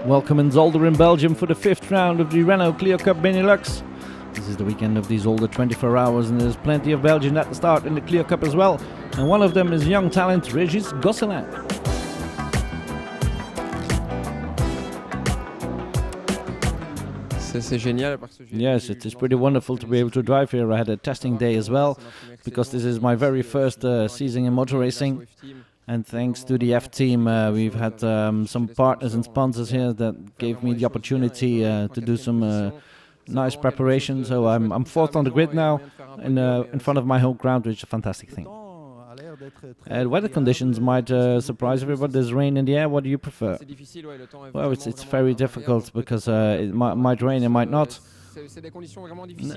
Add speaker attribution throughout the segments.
Speaker 1: Welcome in Zolder in Belgium for the 5th round of the Renault Clio Cup Benelux. This is the weekend of the Zolder 24 hours and there's plenty of Belgians at the start in the Clio Cup as well. And one of them is young talent Régis Gosselin. Yes, it is pretty wonderful to be able to drive here. I had a testing day as well, because this is my very first season in motor racing. And thanks to the F team, we've had some partners and sponsors here that gave me the opportunity to do some nice preparation. So I'm fourth on the grid now, in front of my home ground, which is a fantastic thing. Weather conditions might surprise everybody. There's rain in the air. What do you prefer? Well, it's very difficult because it might rain, it might not.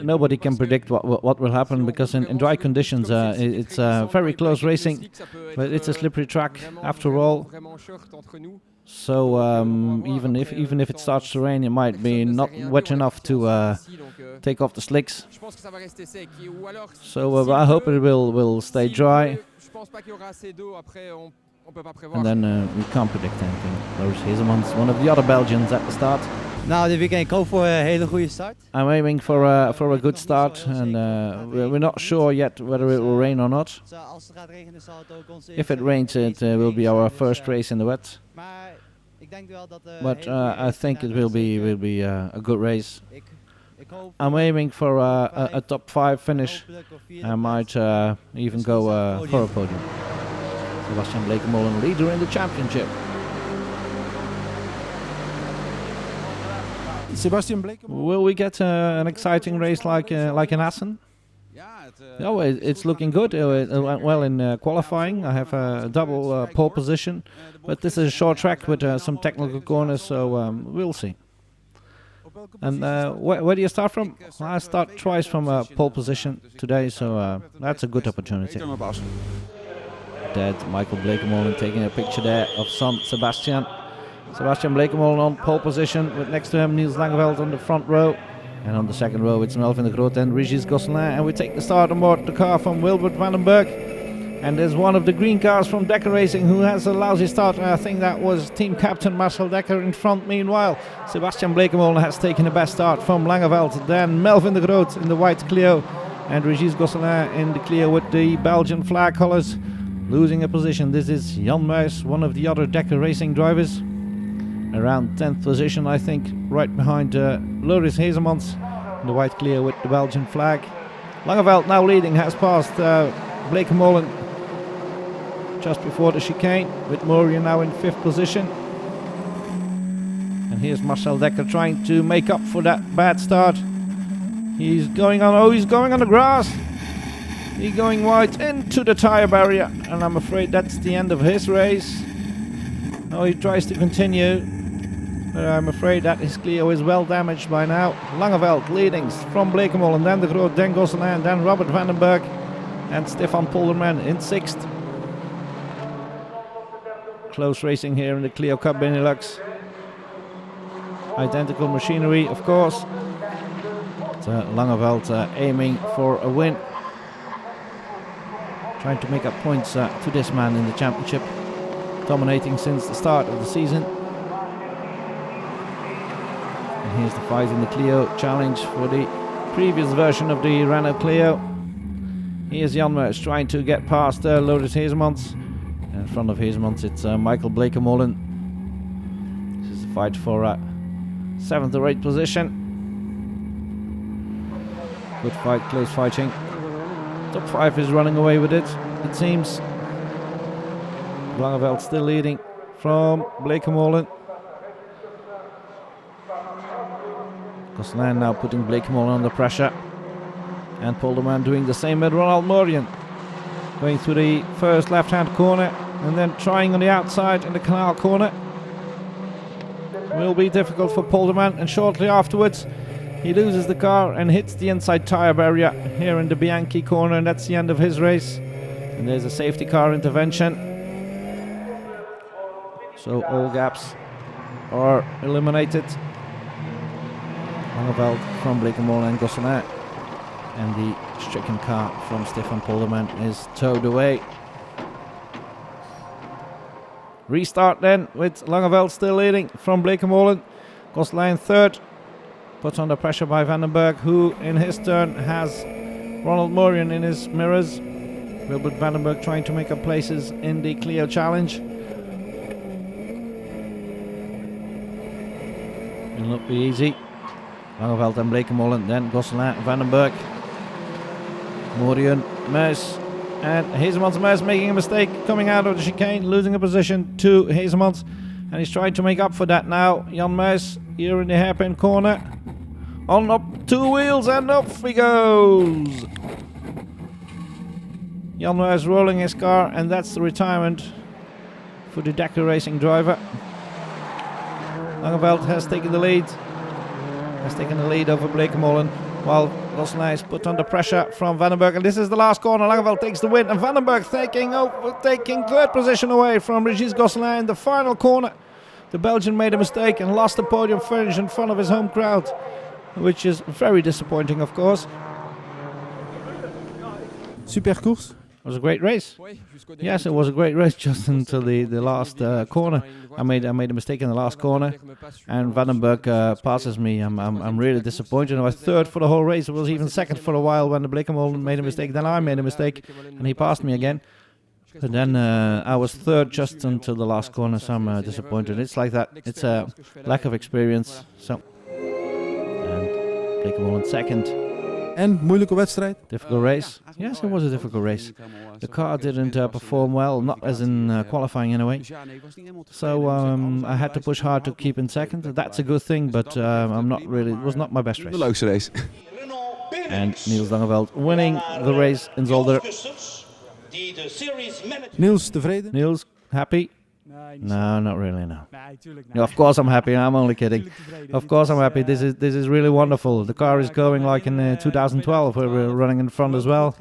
Speaker 1: Nobody can predict what will happen because in dry conditions it's very close racing, but it's a slippery track after all. So even if it starts to rain, it might be not wet enough to take off the slicks. So I hope it will stay dry. And then we can't predict anything. Loris Heesemans, one of the other Belgians at the start.
Speaker 2: Nou, dit weekend ik hoop voor een hele goede start.
Speaker 1: I'm aiming for a good start, and we're not sure yet whether it will rain or not. If it rains, it will be our first race in the wet. But I think it will be a good race. I'm aiming for a top 5 finish. I might even go for a podium. Sebastian Blekemolen, leader in the championship.
Speaker 3: Sebastian Blekemolen.
Speaker 1: Will we get an exciting race like in Assen? Oh, it's looking good. It went well in qualifying. I have a double pole position, but this is a short track with some technical corners, so we'll see. And where do you start from? I start twice from a pole position today, so that's a good opportunity. Dead Michael Blekemolen taking a picture there of son Sebastian. Sebastian Blekemolen on pole position, with next to him Niels Langeveld on the front row. And on the second row it's Melvin de Groot and Régis Gosselin. And we take the start on board the car from Wilbert Vandenberg. And there's one of the green cars from Dekker Racing who has a lousy start. I think that was team captain Marcel Dekker in front. Meanwhile, Sebastian Blekemolen has taken the best start from Langeveld. Then Melvin de Groot in the white Clio. And Régis Gosselin in the Clio with the Belgian flag colours. Losing a position. This is Jan Muis, one of the other Dekker Racing drivers. Around 10th position, I think, right behind Loris Heesemans in the white Clio with the Belgian flag. Langeveld now leading, has passed Blekemolen just before the chicane, with Morian now in 5th position. And here's Marcel Dekker trying to make up for that bad start. He's going on the grass. He's going wide into the tire barrier, and I'm afraid that's the end of his race. Oh, he tries to continue, but I'm afraid that his Clio is well damaged by now. Langeveld leading from Blekemolen, then de Groot, then Gosselin, then Robert Vandenberg, and Stefan Polderman in 6th. Close racing here in the Clio Cup Benelux. Identical machinery, of course. But, Langeveld aiming for a win. Trying to make up points to this man in the championship. Dominating since the start of the season. And here's the fight in the Clio challenge for the previous version of the Renault Clio. Here's Jan Muis trying to get past Loris Heesemans. In front of Heesemans it's Michael Blekemolen. This is the fight for 7th or 8th position. Good fight, close fighting. Top 5 is running away with it seems. Langeveld still leading from Blekemolen. Gosselin now putting Blekemolen under pressure. And Polderman doing the same with Ronald Morian. Going through the first left-hand corner and then trying on the outside in the canal corner. Will be difficult for Polderman, and shortly afterwards he loses the car and hits the inside tire barrier here in the Bianchi corner, and that's the end of his race. And there's a safety car intervention. So all gaps are eliminated. Langeveld from Blekemolen and Gosselin. And the stricken car from Stefan Polderman is towed away. Restart then with Langeveld still leading from Blekemolen. Gosselin third. Put under pressure by Vandenberg, who in his turn has Ronald Morian in his mirrors. Wilbert Vandenberg trying to make up places in the Clio Challenge. It'll not be easy. Langeveld and Blekemolen, then Gosselin, Vandenberg, Morian, Meus, and Hazemans. Meus making a mistake, coming out of the chicane, losing a position to Hazemans, and he's trying to make up for that now. Jan Meus here in the hairpin corner. On up 2 wheels and off he goes. Jan Meus rolling his car, and that's the retirement for the Dakar Racing driver. Langeveld has taken the lead. Has taken the lead over Blekemolen, while Gosselin is put under pressure from Vandenberg. And this is the last corner. Langeveld takes the win, and Vandenberg taking third position away from Régis Gosselin in the final corner. The Belgian made a mistake and lost the podium finish in front of his home crowd, which is very disappointing, of course.
Speaker 2: Super course.
Speaker 1: It was a great race. Yes, it was a great race just until the last corner. I made a mistake in the last corner, and Vandenberg passes me. I'm really disappointed. I was third for the whole race. It was even second for a while when the Blekemolen made a mistake. Then I made a mistake, and he passed me again. But then I was third just until the last corner, so I'm disappointed. It's like that. It's a lack of experience. So, and Blekemolen second.
Speaker 2: En moeilijke wedstrijd.
Speaker 1: Difficult race. Yes, it was a difficult race. The car didn't perform well, not as in qualifying anyway. So I had to push hard to keep in second. That's a good thing, but I'm not really. It was not my best race.
Speaker 3: De leukste race.
Speaker 1: And Niels Langeveld winning the race in Zolder.
Speaker 2: Niels, tevreden?
Speaker 1: Niels, happy? No, not really, no. No, of course I'm happy. I'm only kidding. Of course I'm happy. This is really wonderful. The car is going like in 2012, where we're running in front as well.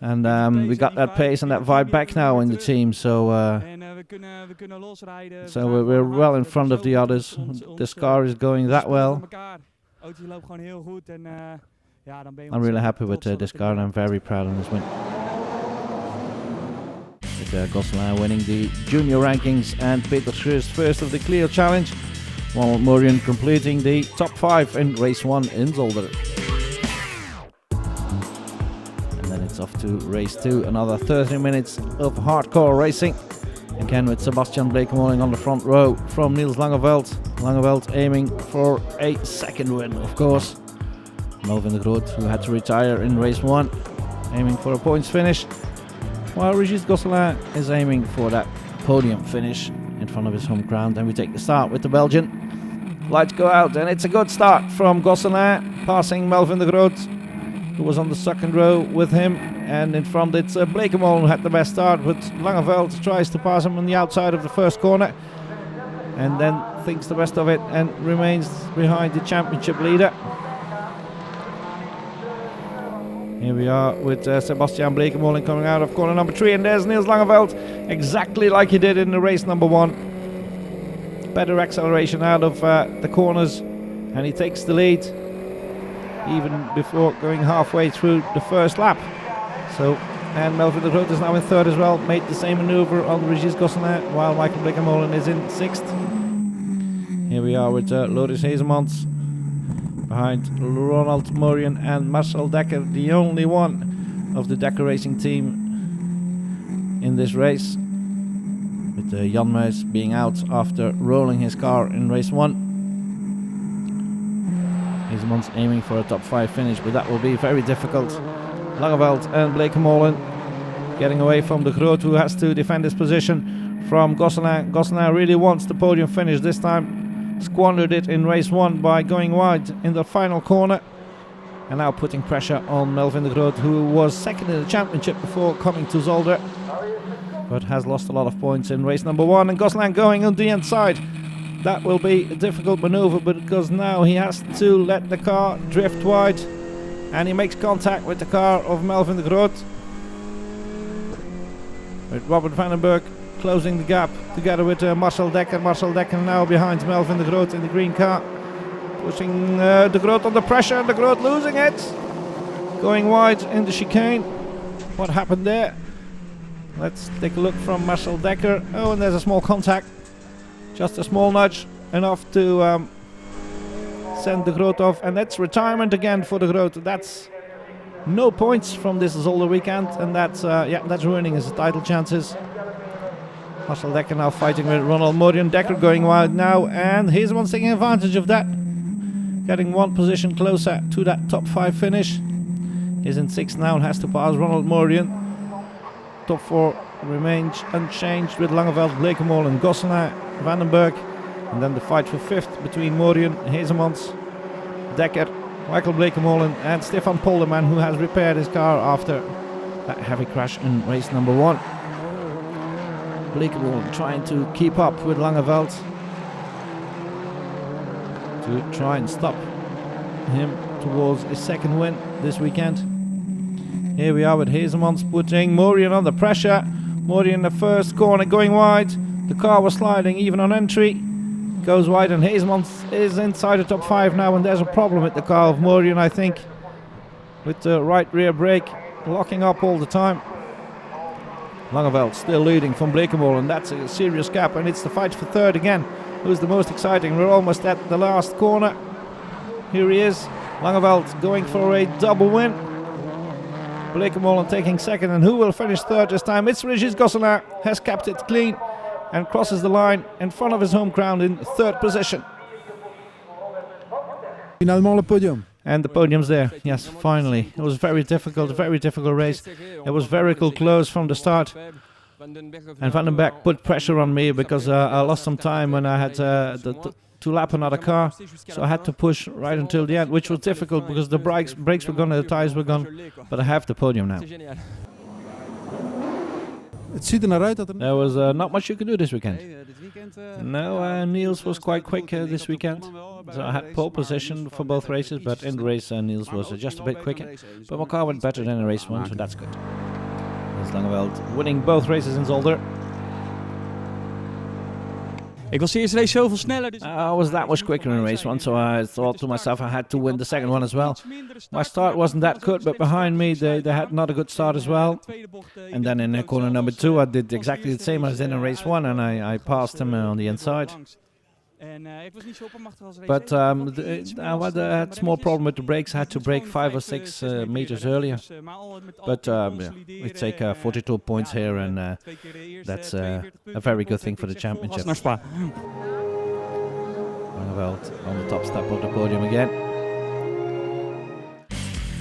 Speaker 1: And we got that pace and that vibe back now in the team. So we're well in front of the others. This car is going that well. I'm really happy with this car, and I'm very proud of this win. With Gosselin winning the junior rankings and Peter Schreers first of the Clio Challenge, while Morian completing the top 5 in race 1 in Zolder. And then it's off to race 2, another 30 minutes of hardcore racing. Again with Sebastian Blekemolen on the front row from Niels Langeveld. Langeveld aiming for a second win, of course. Melvin de Groot, who had to retire in race 1, aiming for a points finish, while Régis Gosselin is aiming for that podium finish in front of his home ground. And we take the start with the Belgian. Lights go out, and it's a good start from Gosselin, passing Melvin de Groot, who was on the second row with him. And in front it's Blekemolen who had the best start, but Langeveld tries to pass him on the outside of the first corner, and then thinks the best of it and remains behind the championship leader. Here we are with Sebastian Blekemolen coming out of corner number 3, and there's Niels Langeveld, exactly like he did in the race number 1. Better acceleration out of the corners, and he takes the lead even before going halfway through the first lap. So, and Melvin de Groot is now in third as well, made the same maneuver on Régis Gosselin, while Michael Blekemolen is in 6th. Here we are with Loris Hazemans behind Ronald Morian and Marcel Dekker, the only one of the Dakar Racing team in this race, with Jan Meus being out after rolling his car in race 1. Hazemans aiming for a top 5 finish, but that will be very difficult. Langeveld and Blekemolen getting away from de Groot, who has to defend his position from Gosselin. Gosselin really wants the podium finish this time. Squandered it in race 1 by going wide in the final corner, and now putting pressure on Melvin de Groot, who was second in the championship before coming to Zolder, but has lost a lot of points in race number 1. And Gosselin going on the inside. That will be a difficult maneuver, but because now he has to let the car drift wide, and he makes contact with the car of Melvin de Groot, with Robert Vandenberg closing the gap together with Marcel Dekker. Marcel Dekker now behind Melvin de Groot in the green car, pushing de Groot under pressure. De Groot losing it, going wide in the chicane. What happened there? Let's take a look from Marcel Dekker. Oh, and there's a small contact. Just a small nudge, enough to send De Groot off. And that's retirement again for De Groot. That's no points from this Zolder weekend. And that's ruining his title chances. Marcel Dekker now fighting with Ronald Morion. Dekker going wide now. And Heeseman's taking advantage of that. Getting one position closer to that top 5 finish. He's in 6th now and has to pass Ronald Morion. Top 4 remains unchanged with Langeveld, Blekemolen and Gosselin, Vandenberg. And then the fight for 5th between Morion, Heesemans, Dekker, Michael Blekemolen and Stefan Polderman, who has repaired his car after that heavy crash in race number 1. Blekemolen trying to keep up with Langeveld to try and stop him towards his 2nd win this weekend. Here we are with Heesemans putting Morion under pressure. Morion the first corner going wide. The car was sliding even on entry. Goes wide and Heesemans is inside the top 5 now, and there's a problem with the car of Morion, I think. With the right rear brake locking up all the time. Langeveld still leading from Blekemolen, and that's a serious gap, and it's the fight for 3rd again. Who's the most exciting? We're almost at the last corner. Here he is. Langeveld going for a double win. Blekemolen taking 2nd, and who will finish 3rd this time? It's Régis Gosselin, has kept it clean and crosses the line in front of his home ground in 3rd position.
Speaker 2: Finalement le podium.
Speaker 1: And the podium's there, yes, finally. It was very difficult race. It was very close from the start. And Vandenberg put pressure on me because I lost some time when I had to lap another car. So I had to push right until the end, which was difficult because the brakes were gone, the tires were gone. But I have the podium now.
Speaker 2: Het ziet er naar uit dat
Speaker 1: There was not much you could do this weekend. No, Niels was quite quick this weekend. So I had pole position for both races, but in the race Niels was just a bit quicker. But my car went better than in race 1, so that's good. There's Langeveld winning both races in Zolder.
Speaker 3: Ik was de eerste race zoveel sneller.
Speaker 1: I was that much quicker in race 1, so I thought to myself I had to win the 2nd one as well. My start wasn't that good, but behind me they had not a good start as well. And then in corner number 2 I did exactly the same as in race 1, and I passed him on the inside. But I had a small problem with the brakes. I had to brake 5 or 6 meters earlier. But we take 42 points here, and that's a very good thing for the championship. Langeveld on the top step of the podium again.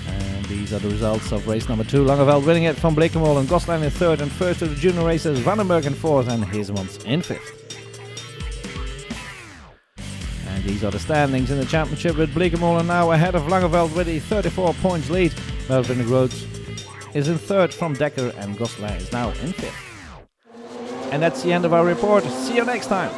Speaker 1: And these are the results of race number 2. Langeveld winning it from Blekemolen, Gosselin in 3rd, and first of the junior races, Vandenberg in 4th, and Heesemans in 5th. And these are the standings in the championship, with Blekemolen now ahead of Langeveld with a 34 points lead. Melvin de Groot is in 3rd from Dekker, and Gosselin is now in 5th. And that's the end of our report. See you next time.